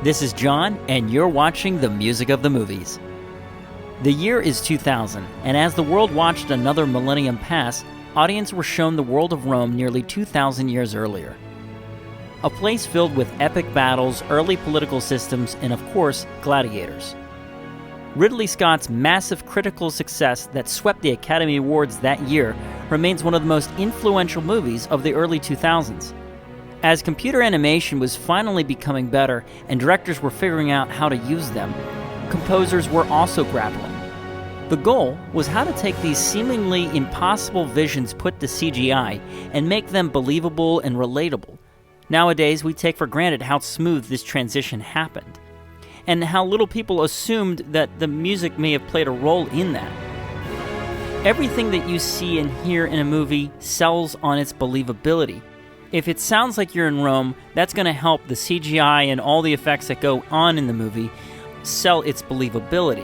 This is John, and you're watching the Music of the Movies. The year is 2000, and as the world watched another millennium pass, audiences were shown the world of Rome nearly 2,000 years earlier. A place filled with epic battles, early political systems, and of course, gladiators. Ridley Scott's massive critical success that swept the Academy Awards that year remains one of the most influential movies of the early 2000s. As computer animation was finally becoming better and directors were figuring out how to use them, composers were also grappling. The goal was how to take these seemingly impossible visions put to CGI and make them believable and relatable. Nowadays, we take for granted how smooth this transition happened, and how little people assumed that the music may have played a role in that. Everything that you see and hear in a movie sells on its believability. If it sounds like you're in Rome, that's going to help the CGI and all the effects that go on in the movie sell its believability.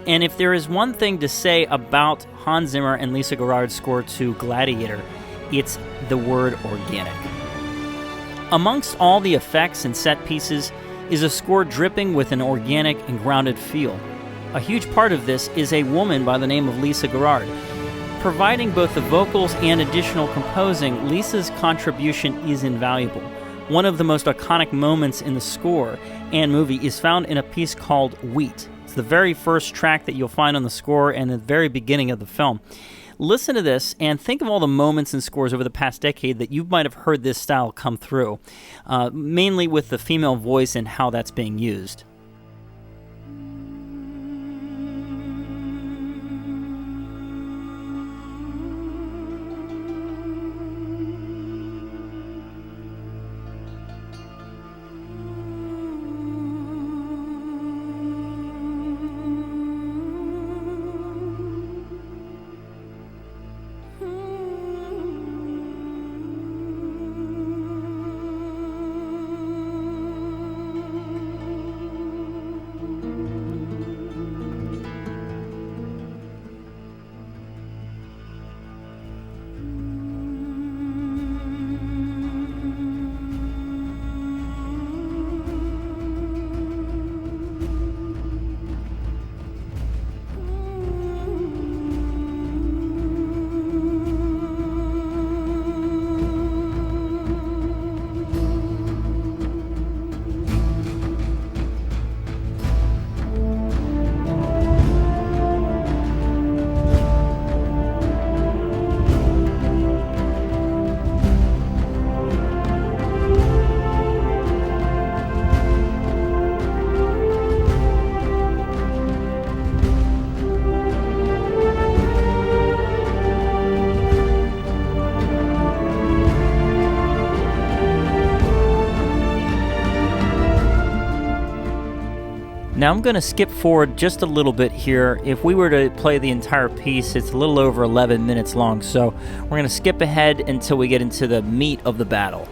And if there is one thing to say about Hans Zimmer and Lisa Gerrard's score to Gladiator, it's the word organic. Amongst all the effects and set pieces is a score dripping with an organic and grounded feel. A huge part of this is a woman by the name of Lisa Gerrard. Providing both the vocals and additional composing, Lisa's contribution is invaluable. One of the most iconic moments in the score and movie is found in a piece called Wheat. It's the very first track that you'll find on the score and the very beginning of the film. Listen to this and think of all the moments in scores over the past decade that you might have heard this style come through, mainly with the female voice and how that's being used. Now I'm going to skip forward just a little bit here. If we were to play the entire piece, it's a little over 11 minutes long, so we're going to skip ahead until we get into the meat of the battle.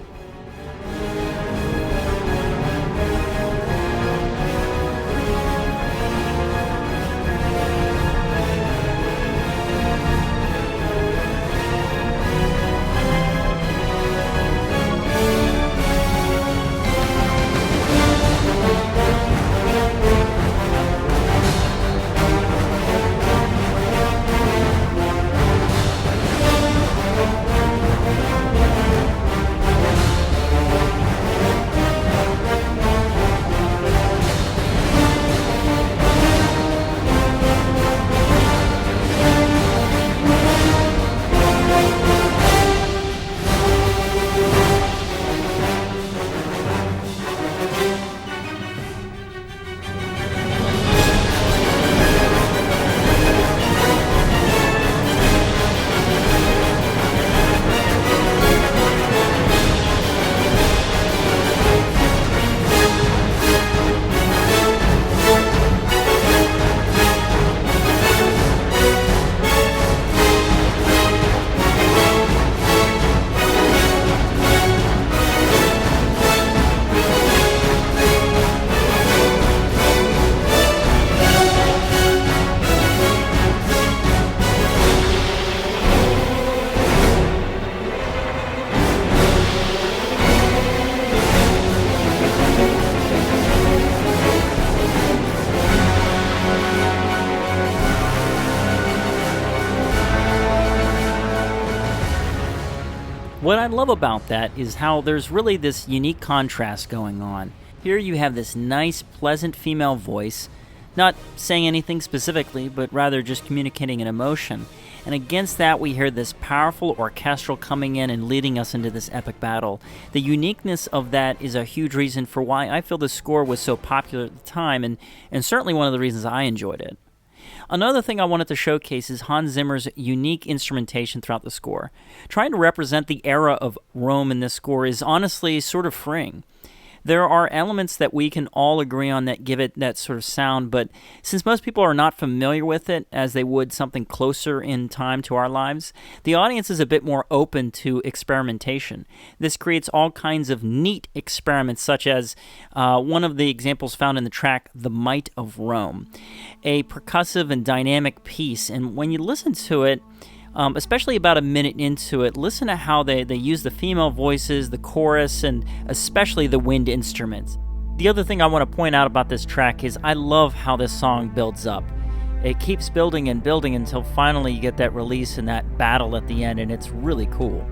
I love about that is how there's really this unique contrast going on. Here you have this nice, pleasant female voice, not saying anything specifically, but rather just communicating an emotion. And against that, we hear this powerful orchestral coming in and leading us into this epic battle. The uniqueness of that is a huge reason for why I feel the score was so popular at the time, and certainly one of the reasons I enjoyed it. Another thing I wanted to showcase is Hans Zimmer's unique instrumentation throughout the score. Trying to represent the era of Rome in this score is honestly sort of freeing. There are elements that we can all agree on that give it that sort of sound, but since most people are not familiar with it as they would something closer in time to our lives, the audience is a bit more open to experimentation. This creates all kinds of neat experiments, such as one of the examples found in the track The Might of Rome, a percussive and dynamic piece, and when you listen to it, especially about a minute into it, listen to how they use the female voices, the chorus, and especially the wind instruments. The other thing I want to point out about this track is I love how this song builds up. It keeps building and building until finally you get that release and that battle at the end, and it's really cool.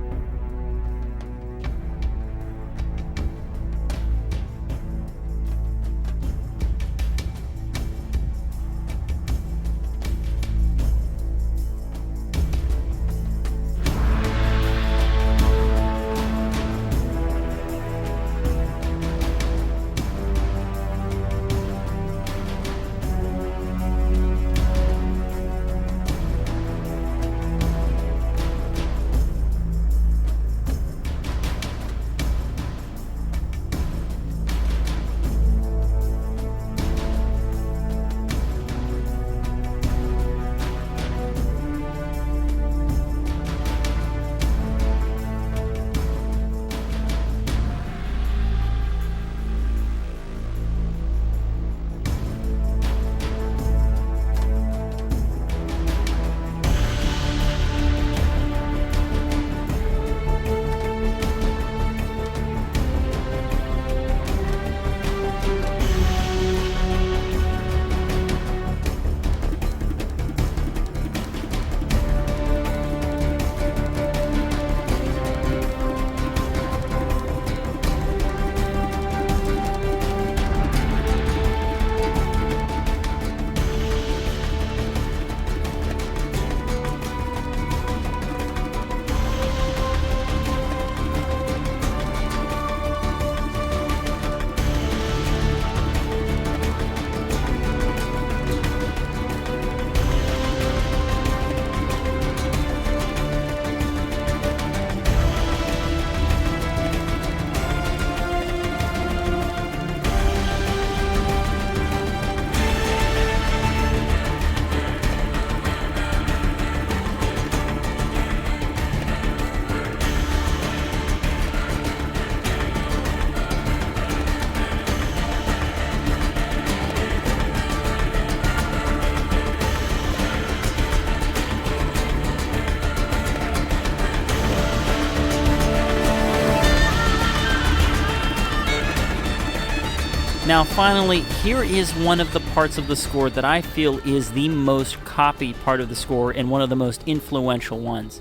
Now finally, here is one of the parts of the score that I feel is the most copied part of the score and one of the most influential ones.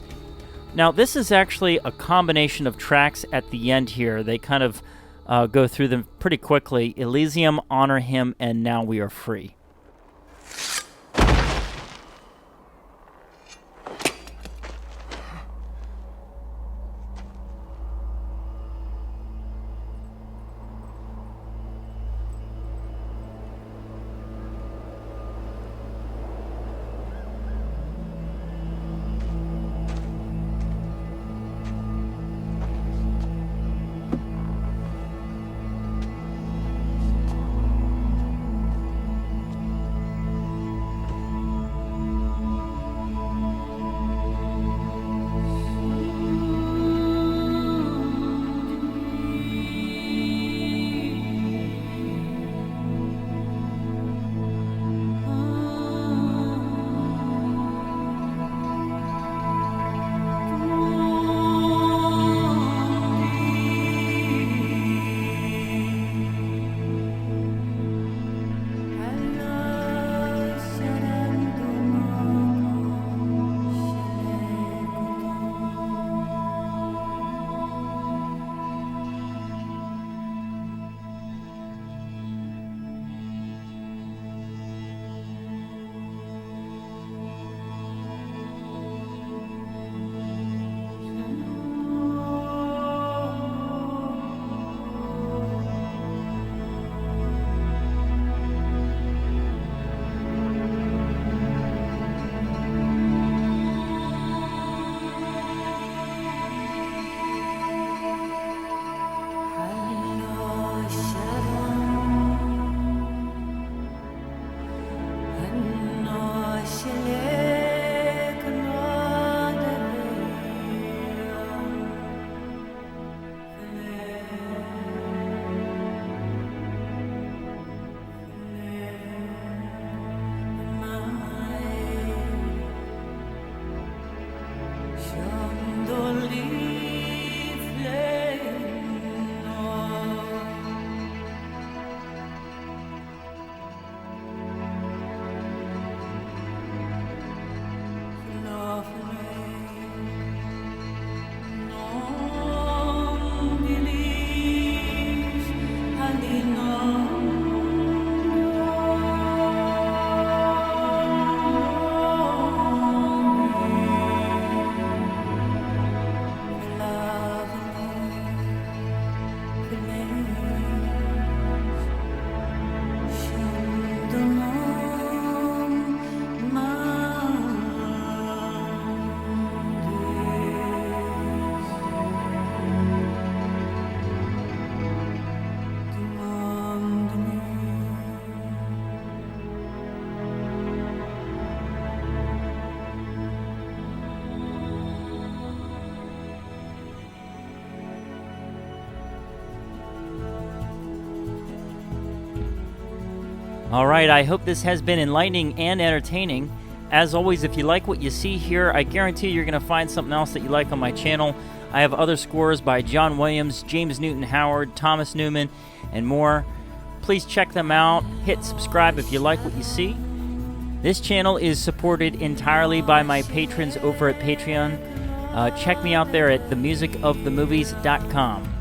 Now this is actually a combination of tracks at the end here. They kind of go through them pretty quickly. Elysium, Honor Him, and Now We Are Free. All right, I hope this has been enlightening and entertaining. As always, if you like what you see here, I guarantee you're going to find something else that you like on my channel. I have other scores by John Williams, James Newton Howard, Thomas Newman, and more. Please check them out. Hit subscribe if you like what you see. This channel is supported entirely by my patrons over at Patreon. Check me out there at themusicofthemovies.com.